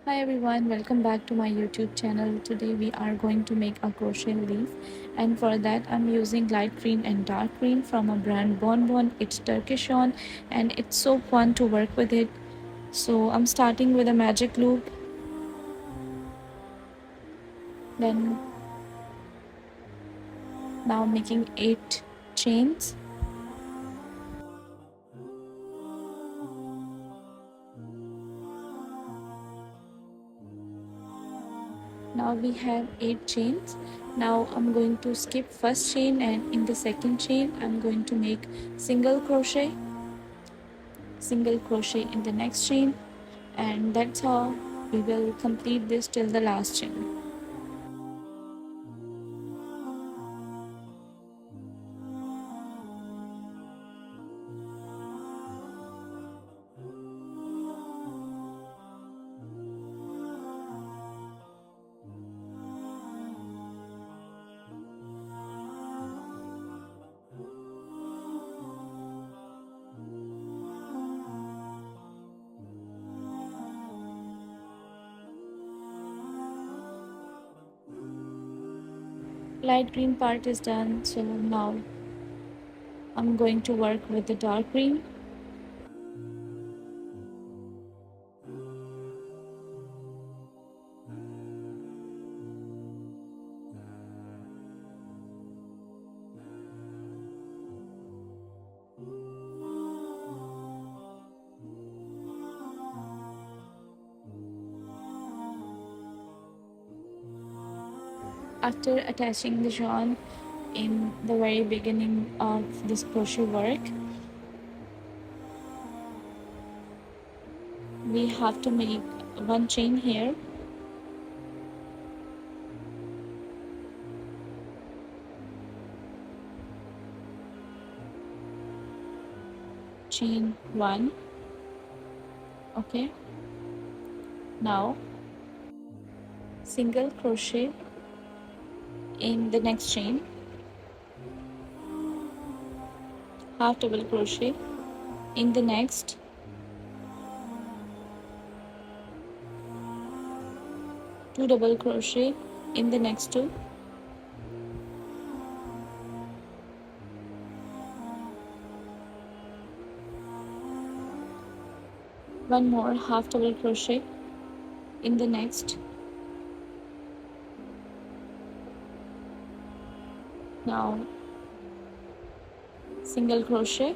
Hi everyone, welcome back to my YouTube channel. Today we are going to make a crochet leaf, and for that I'm using light green and dark green from a brand Bonbon. It's Turkish on and it's so fun to work with it. So I'm starting with a magic loop, then now making 8 chains. Now we have 8 chains. Now I'm going to skip first chain, and in the second chain I'm going to make single crochet in the next chain, and that's how we will complete this till the last chain. Light green part is done, so now I'm going to work with the dark green. After attaching the yarn in the very beginning of this crochet work, we have to make one chain here, chain 1. Okay, now single crochet in the next chain, half double crochet in the next, two double crochet in the next two, one more half double crochet in the next. Now single crochet,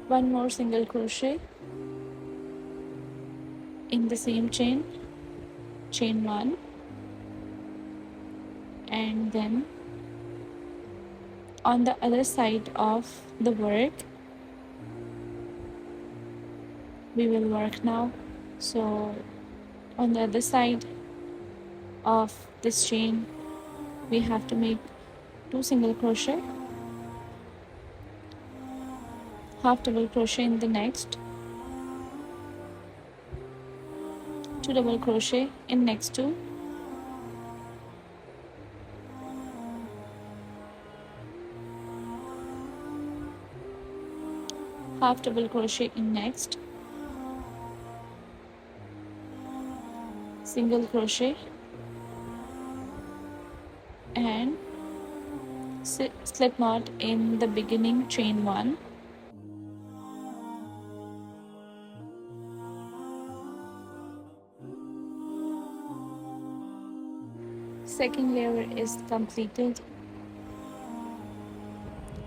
one more single crochet in the same chain, chain 1, and then on the other side of the work we will work now. So on the other side of this chain we have to make 2 single crochet, half double crochet in the next, 2 double crochet in next 2, half double crochet in next, single crochet, and slip knot in the beginning chain 1. Second layer is completed.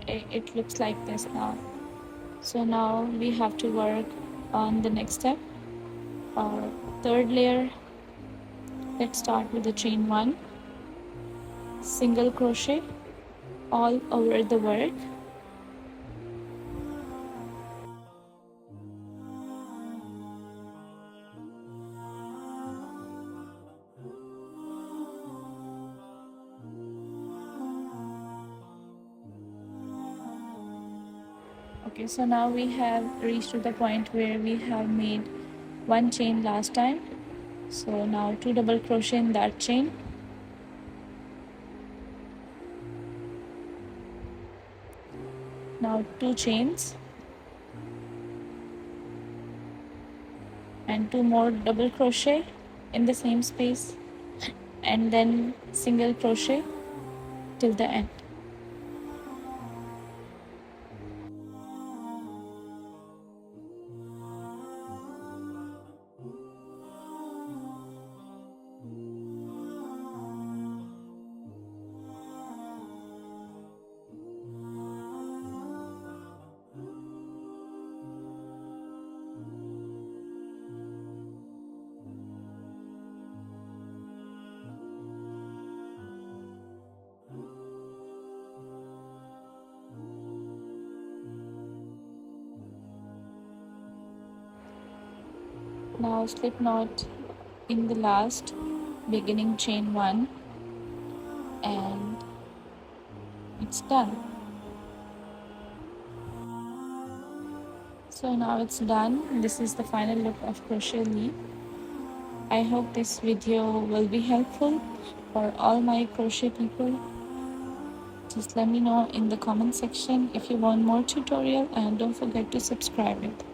It looks like this now. So now we have to work on the next step, our third layer. Let's start with the chain 1, single crochet all over the work, okay. So now we have reached to the point where we have made one chain last time, so now 2 double crochet in that chain, now Now 2 chains and 2 more double crochet in the same space, and then single crochet till the end. Now slip knot in the last beginning chain 1, and it's done. So now it's done. This is the final look of crochet leaf. I hope this video will be helpful for all my crochet people. Just let me know in the comment section if you want more tutorial, and don't forget to subscribe it.